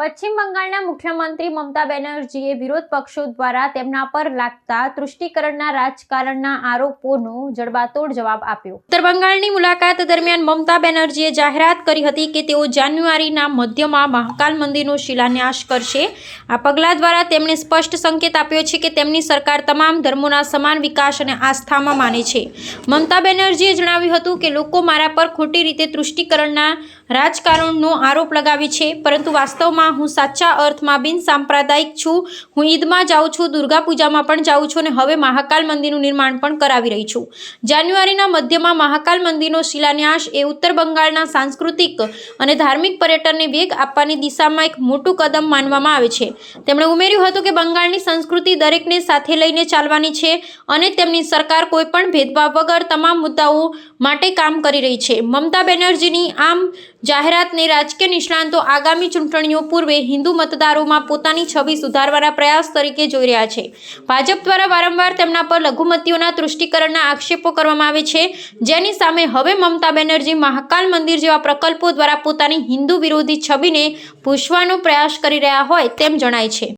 પશ્ચિમ બંગાળના મુખ્યમંત્રી મમતા બેનર્જીએ વિરોધ પક્ષો દ્વારા તેમના પર લાગતા તૃષ્ટિકરણના રાજકારણના આરોપોનો જડબાતોડ જવાબ આપ્યો. ઉત્તર બંગાળની મુલાકાત દરમિયાન મમતા બેનર્જીએ જાહેરાત કરી હતી કે તેઓ જાન્યુઆરીના મધ્યમાં મહાકાલ મંદિરનો શિલાન્યાસ કરશે. આ પગલાં દ્વારા તેમણે સ્પષ્ટ સંકેત આપ્યો છે કે તેમની સરકાર તમામ ધર્મોના સમાન વિકાસ અને આસ્થામાં માને છે. મમતા બેનર્જીએ જણાવ્યું હતું કે લોકો મારા પર ખોટી રીતે તૃષ્ટિકરણના રાજકારણનો આરોપ લગાવે છે, પરંતુ વાસ્તવમાં હું સાચા અર્થમાં બિન સાંપ્રદાયિક છું. હું ઈદમાં જાઉં છું, દુર્ગા પૂજામાં પણ જાઉં છું અને હવે મહાકાલ મંદિરનું નિર્માણ પણ કરાવી રહી છું. જાન્યુઆરીના મધ્યમાં મહાકાલ મંદિરનો શિલાન્યાસ એ ઉત્તર બંગાળના સાંસ્કૃતિક અને ધાર્મિક પર્યટનને વેગ આપવાની દિશામાં એક મોટું કદમ માનવામાં આવે છે. તેમણે ઉમેર્યું હતું કે બંગાળની સંસ્કૃતિ દરેકને સાથે લઈને ચાલવાની છે અને તેમની સરકાર કોઈપણ ભેદભાવ વગર તમામ મુદ્દાઓ માટે કામ કરી રહી છે. મમતા બેનર્જીની આમ જાહેરાતને રાજકીય નિષ્ણાંતો આગામી ચૂંટણીઓ પૂર્વે હિન્દુ મતદારોમાં પોતાની છબી સુધારવાના પ્રયાસ તરીકે જોઈ રહ્યા છે. ભાજપ દ્વારા વારંવાર તેમના પર લઘુમતીઓના તૃષ્ટિકરણના આક્ષેપો કરવામાં આવે છે, જેની સામે હવે મમતા બેનર્જી મહાકાલ મંદિર જેવા પ્રકલ્પો દ્વારા પોતાની હિન્દુ વિરોધી છબીને ભૂંસવાનો પ્રયાસ કરી રહ્યા હોય તેમ જણાય છે.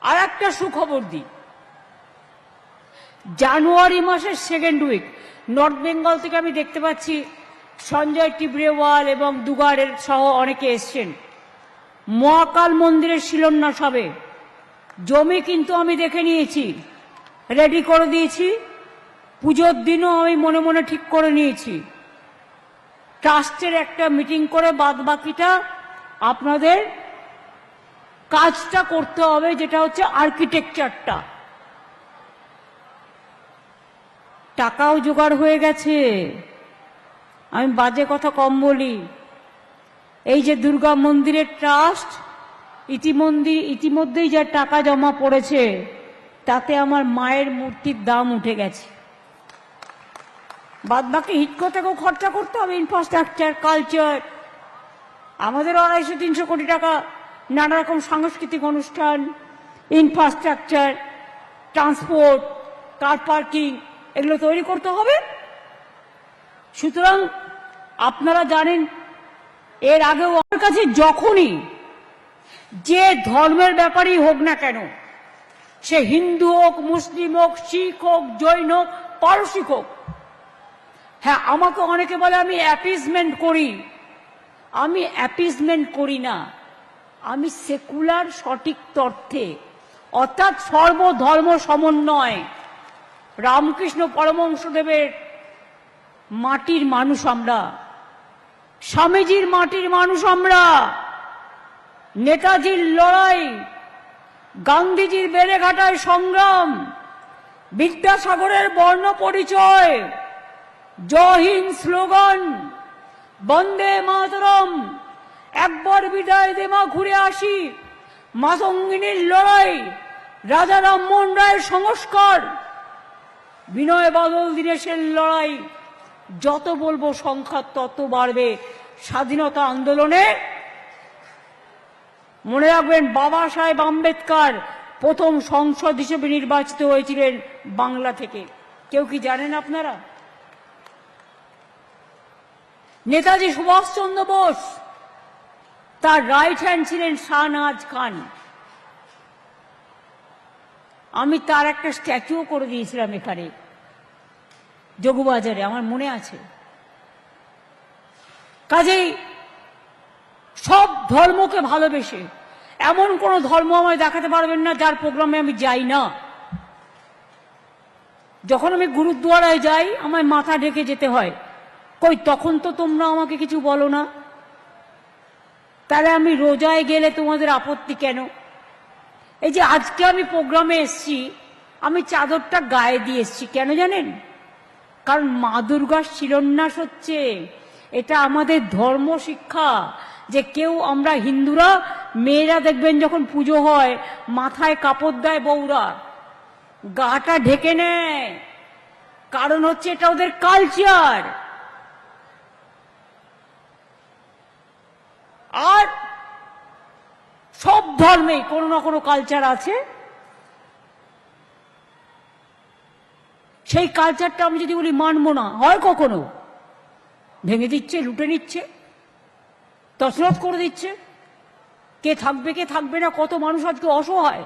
আর একটা সুখবর দিই, জানুয়ারি মাসের সেকেন্ড উইক নর্থ বেঙ্গল থেকে আমি দেখতে পাচ্ছি সঞ্জয় টিবরেওয়াল এবং দুগাড়ের সহ অনেকে এসছেন। মহাকাল মন্দিরের শিলান্যাস হবে। জমি কিন্তু আমি দেখে নিয়েছি, রেডি করে দিয়েছি। পুজোর দিনও আমি মনে মনে ঠিক করে নিয়েছি। ট্রাস্টের একটা মিটিং করে বাদ বাকিটা আপনাদের কাজটা করতে হবে, যেটা হচ্ছে আর্কিটেকচারটা। টাকাও জোগাড় হয়ে গেছে, আমি বাজে কথা কম বলি। এই যে দুর্গা মন্দিরের ট্রাস্ট ইতিমধ্যেই যা টাকা জমা পড়েছে তাতে আমার মায়ের মূর্তির দাম উঠে গেছে। বাদ বাকি হিটকো থেকেও খরচা করতে হবে, ইনফ্রাস্ট্রাকচার, কালচার। আমাদের 250-300 কোটি টাকা নানা রকম সাংস্কৃতিক অনুষ্ঠান, ইনফ্রাস্ট্রাকচার, ট্রান্সপোর্ট, কার পার্কিং এগুলো তৈরি করতে হবে। সুতরাং আপনারা জানেন এর আগেও আমার কাছে যখনই যে ধর্মের ব্যাপারই হোক না কেন, সে হিন্দু হোক, মুসলিম হোক, শিখ হোক, জৈন হোক, পারসিক হোক, হ্যাঁ আমাকে অনেকে বলে আমি অ্যাপিজমেন্ট করি। আমি অ্যাপিজমেন্ট করি না, আমি সেকুলার সঠিক তথ্যে, অর্থাৎ সর্বধর্ম সমন্বয়। রামকৃষ্ণ পরমহংসদেবের মাটির মানুষ আমরা, স্বামীজির মাটির মানুষ আমরা, নেতাজির লড়াই, গান্ধীজির বেড়েঘাটায় সংগ্রাম, বিদ্যাসাগরের বর্ণ পরিচয়, জয় হিন্দ স্লোগান, বন্দে মাতরম, একবার বিদায় দে মা ঘুরে আসি, মাতঙ্গিনীর লড়াই, রাজা রামমোহন রায়ের সংস্কার, বিনয় বাদল দীনেশের লড়াই। যত বলবো সংখ্যা তত বাড়বে। স্বাধীনতা আন্দোলনে মনে রাখবেন বাবা সাহেব আম্বেদকর প্রথম সংসদ হিসেবে নির্বাচিত হয়েছিলেন বাংলা থেকে। কেউ কি জানেন আপনারা? নেতাজি সুভাষচন্দ্র বোস, তার রাইট হ্যান্ড ছিলেন শাহনওয়াজ খান। আমি তার একটা স্ট্যাচুও করে দিয়েছিলাম এখানে যোগবাজারে, আমার মনে আছে। কাজেই সব ধর্মকে ভালোবেসে এমন কোন ধর্ম আমায় দেখাতে পারবেন না যার প্রোগ্রামে আমি যাই না। যখন আমি গুরুদ্বারায় যাই আমায় মাথা ঢেকে যেতে হয়। কই তখন তো তোমরা আমাকে কিছু বলো না, তাহলে আমি রোজায় গেলে তোমাদের আপত্তি কেন? এই যে আজকে আমি প্রোগ্রামে এসছি, আমি চাদরটা গায়ে দিয়ে এসছি, কেন জানেন? কারণ মা দুর্গার শিলান্যাস হচ্ছে। এটা আমাদের ধর্ম শিক্ষা যে কেউ, আমরা হিন্দুরা মেয়েরা দেখবেন যখন পুজো হয় মাথায় কাপড় দেয় বউরা, গাটা ঢেকে নেয়, কারণ হচ্ছে এটা ওদের কালচার। আর সব ধর্মে কোনো না কোনো কালচার আছে। সেই কালচারটা আমি যদি বলি মানবো না, হয় কখনো ভেঙে দিচ্ছে, লুটে নিচ্ছে, তছনছ করে দিচ্ছে। কে থাকবে কে থাকবে না, কত মানুষ আজকে অসহায়।